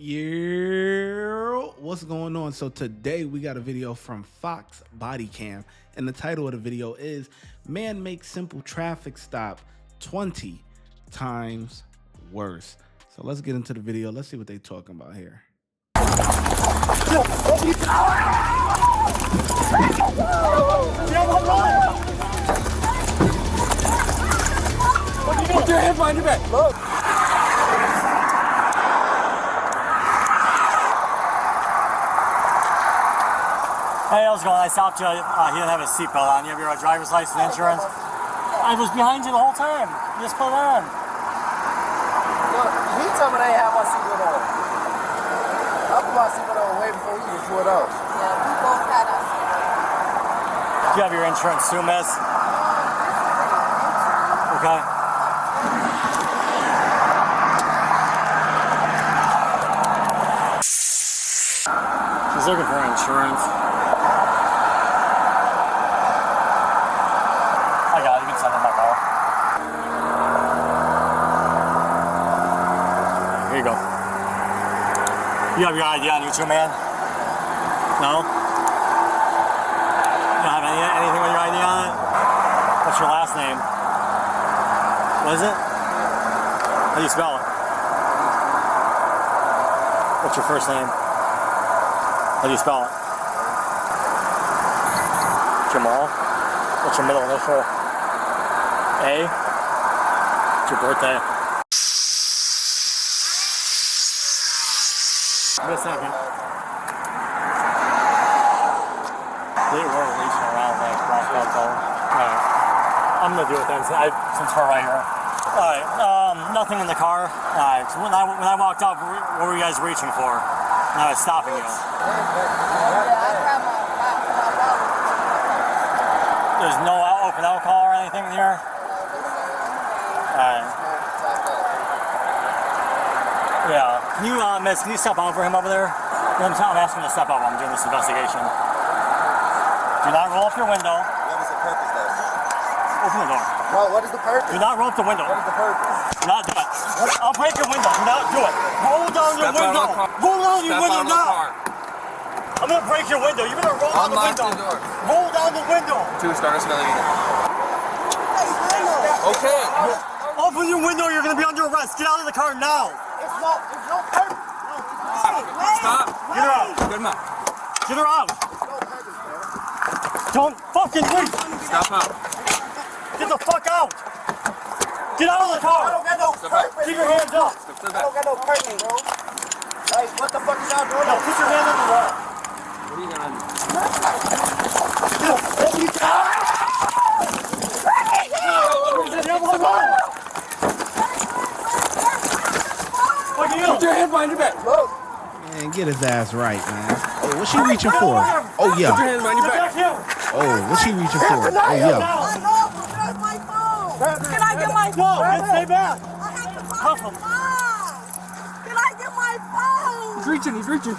Yeah, what's going on? So today we got a video from Fox Body Cam, and the title of the video is "Man Makes Simple Traffic Stop 20 Times Worse." So let's get into the video. Let's see what they talking about here. Put your hand behind your back. Look. Hey, how's it going? I stopped you. He didn't have his seatbelt on. You have your driver's license and insurance? I was behind you the whole time. You just put it on. Look, he told me I ain't have my seatbelt on. I put my seatbelt on way before he even pulled out. Yeah, we both had our seatbelt. Do you have your insurance too, miss? Okay. She's looking for insurance. I got it. You can send it in my car. Here you go. You have your ID on you too, man? No? You don't have anything with your ID on it? What's your last name? What is it? How do you spell it? What's your first name? How do you spell it? Jamal? What's your middle initial? A? What's your birthday? Give me a second. They were reaching around like black belt though. Alright. I'm gonna do it then since we're right here. Alright, nothing in the car. Alright, so when I walked up, what were you guys reaching for? And I was stopping you. Yeah, I grabbed my wallet. There's no open alcohol or anything in here? Alright. Yeah. Can you, miss, can you step out for him over there? I'm asking to step out while I'm doing this investigation. Do not roll up your window. What is the purpose though? Open the door. No, what is the purpose? Do not roll up the window. What is the purpose? Do not do it. I'll break your window. Do not do it. Roll down your window. Roll down your window now. I'm gonna break your window. You're gonna roll down the window. Roll down the window. Two starters smelling either. Okay. Open your window. You're gonna be under arrest. Get out of the car now. It's no purpose. Stop. Get her out. Good enough. Get her out. Don't fucking leave. Stop out. Get the fuck out. Get out of the car. I don't got no purpose. Keep your hands up. Step I back. don't got no purpose, bro. Like, what the fuck is y'all doing? No, put your hand on the wall. What are you gonna do? Put your hand behind your back. Look. Man, get his ass right, man. Hey, what's she reaching for? Oh Put your yeah. hands behind your back. Oh, what's she reaching for? Oh yeah. I know, but where's my phone? Can I get my phone? No, stay back. I have to Cuff call him. my mom. Can I get my phone? He's reaching. He's reaching.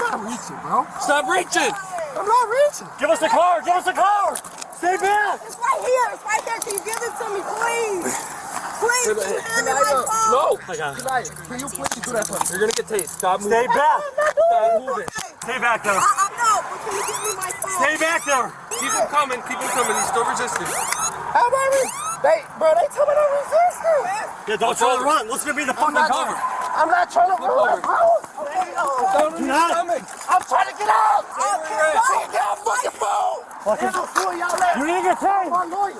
I'm reaching, bro. Stop reaching. I'm not reaching. Give us the car. Give us the car. Stay back. It's right here. It's right there. Can you give it to me, please? Please, can you hand me my phone? No. Okay. Can you please do that for me? You're gonna get tased. Stop Stay moving. back. I'm not doing it. Stay back there. I know, but can you give me my phone? Stay back there. Keep him coming. Keep him coming. He's still resisting. How about me? They told me to resist them. Yeah, don't try to run. What's gonna be the fucking car? I'm not trying to run, bro. Do not. I'm trying to get out. Get out fucking phone. Fucking. I'll sue y'all later. You need to get paid. My lawyer.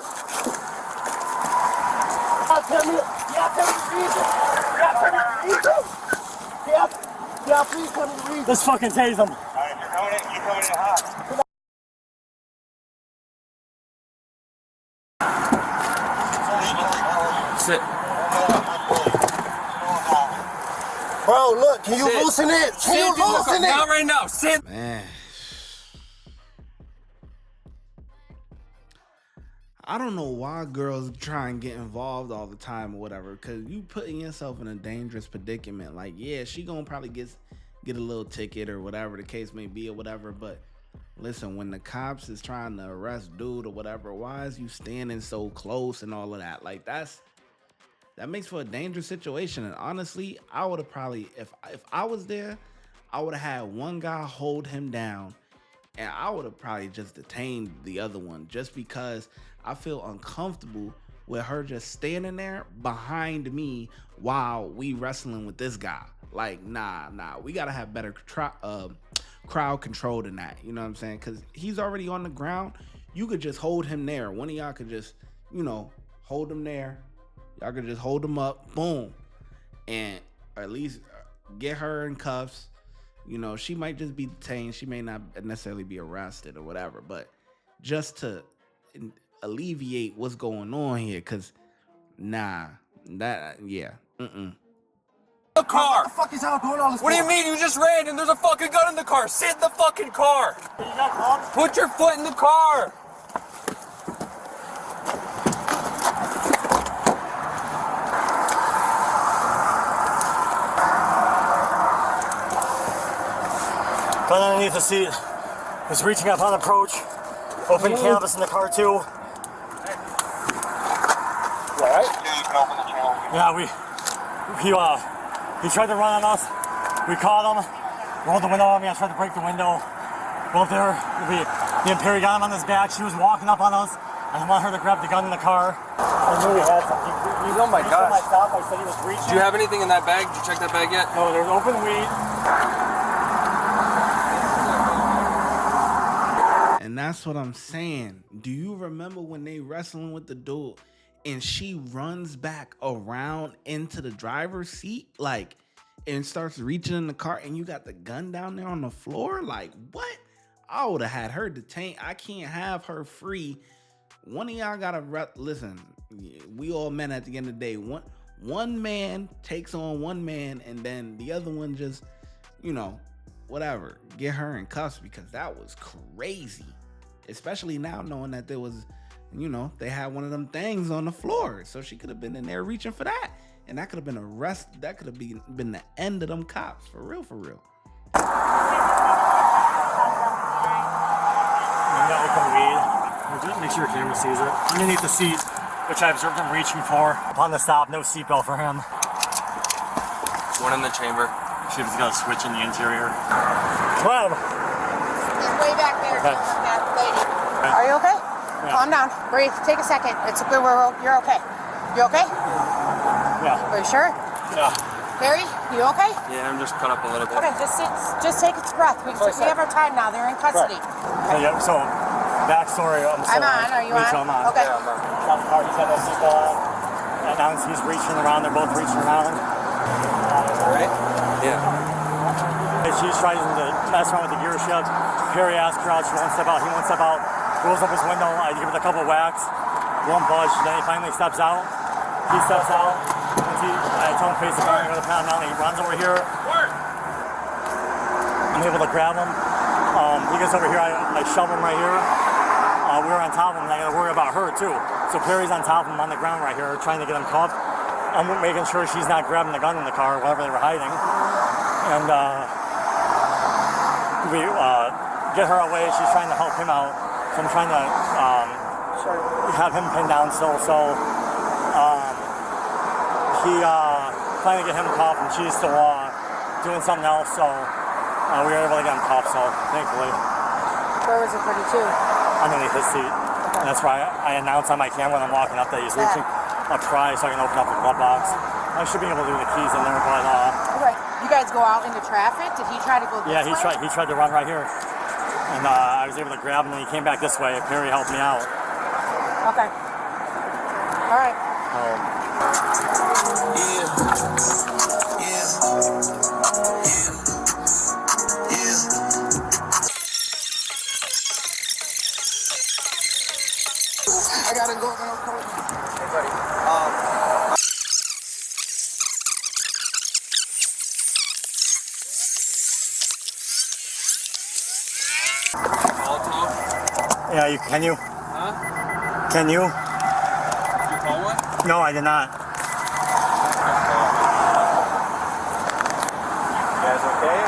Y'all tell me the reason. Y'all please tell me the reason. Let's fucking tase him. You're coming in hot. Sit. Bro, look, can you Sit. loosen it? Can you loosen Not it? right now. Sit. Man. I don't know why girls try and get involved all the time or whatever, because you putting yourself in a dangerous predicament. Like, yeah, she gonna probably get a little ticket or whatever the case may be or whatever, but listen, when the cops is trying to arrest dude or whatever, why is you standing so close and all of that? Like, that's that makes for a dangerous situation. And honestly, I would have probably, if I was there, I would have had one guy hold him down, and I would have probably just detained the other one, just because I feel uncomfortable with her just standing there behind me while we wrestling with this guy. Like, nah, we gotta have better crowd control than that. You know what I'm saying? Because he's already on the ground. You could just hold him there. One of y'all could just, hold him there. Y'all could just hold him up, boom, and at least get her in cuffs. She might just be detained. She may not necessarily be arrested or whatever, but just to alleviate what's going on here, because The car. What the fuck is y'all doing all this? What do you mean? You just ran and there's a fucking gun in the car. Sit in the fucking car. Put your foot in the car. Gun underneath the seat. He's reaching up on approach. Open canvas in the car too. You alright? Yeah, he tried to run on us. We caught him. Rolled the window on me. I tried to break the window. Both there. Me and Perry got him on his back. She was walking up on us. I didn't want her to grab the gun in the car. I knew he had something. Oh my gosh. I said he was reaching. Do you have anything in that bag? Did you check that bag yet? No, there's open weed. And that's what I'm saying. Do you remember when they wrestling with the dude and she runs back around into the driver's seat, like, and starts reaching in the car, and you got the gun down there on the floor? Like, what? I would have had her detained. I can't have her free. One of y'all gotta listen. We all men at the end of the day. One man takes on one man, and then the other one just, whatever, get her in cuffs, because that was crazy. Especially now knowing that there was, they had one of them things on the floor, so she could have been in there reaching for that, and that could have been arrest. That could have been the end of them cops, for real. Make sure your camera sees it. Underneath the seat, which I observed him reaching for. Upon the stop, no seatbelt for him. One in the chamber. She was got a switch in the interior. Clem! He's way back there. Okay. That lady. Are you okay? Yeah. Calm down. Breathe. Take a second. It's good. You're okay. You okay? Yeah. Are you sure? Yeah. Barry, you okay? Yeah, I'm just cut up a little bit. Okay, just take a breath. We have our time now. They're in custody. Yeah, so, backstory. I'm on. Are you on? I'm on. Okay. Yeah, I'm on. Shot the car, he's got that seatbelt on. And now he's reaching around. They're both reaching around. Right? Yeah. And she's trying to mess around with the gear shift. Perry asks her out. She won't step out. He won't step out. Rolls up his window. I give it a couple whacks. Won't budge. Then he finally steps out. He steps out. I tell him face the car. I'm going to pound down. He runs over here. I'm able to grab him. He gets over here. I shove him right here. We're on top of him, and I got to worry about her too. So Perry's on top of him on the ground right here, trying to get him cuffed. I'm making sure she's not grabbing the gun in the car, wherever they were hiding. And we get her away. She's trying to help him out. So I'm trying to have him pinned down still. So he finally get him cuffed, and she's still doing something else. So we were able to get him cuffed. So thankfully. Where was the 32? Underneath his seat. And that's why I announce on my camera when I'm walking up that he's reaching a pry so I can open up the glove box. I should be able to do the keys in there, but Okay. You guys go out into traffic? Did he try to go this way? he tried to run right here. And I was able to grab him, and he came back this way. Perry helped me out. Okay. All right. I gotta go. Hey, buddy. Yeah, can you? Huh? Can you? Did you call one? No, I did not. You guys okay?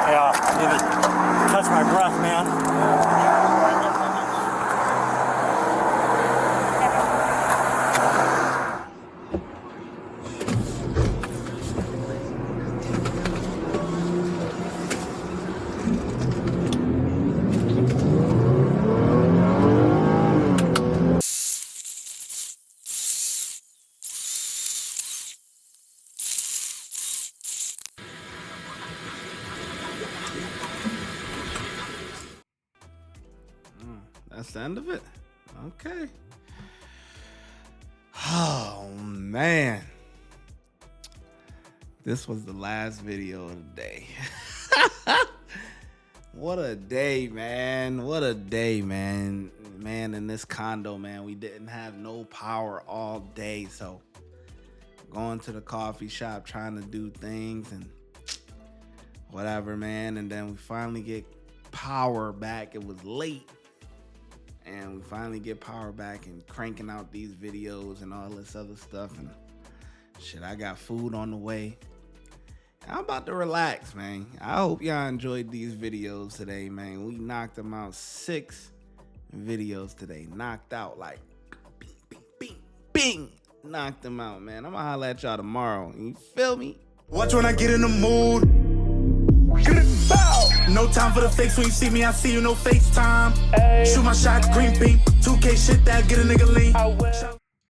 Yeah, I need to catch my breath, man. That's the end of it? Okay. Oh, man. This was the last video of the day. What a day, man. What a day, man. Man, in this condo, man, we didn't have no power all day. So going to the coffee shop, trying to do things and whatever, man. And then we finally get power back. It was late. And we finally get power back and cranking out these videos and all this other stuff. And shit, I got food on the way. I'm about to relax, man. I hope y'all enjoyed these videos today, man. We knocked them out 6 videos today. Knocked out like bing, bing, bing, bing. Knocked them out, man. I'm gonna holler at y'all tomorrow. You feel me? Watch when I get in the mood. Bow. No time for the fakes. When you see me, I see you. No FaceTime. Shoot my shot, green beam. 2K shit that get a nigga lean.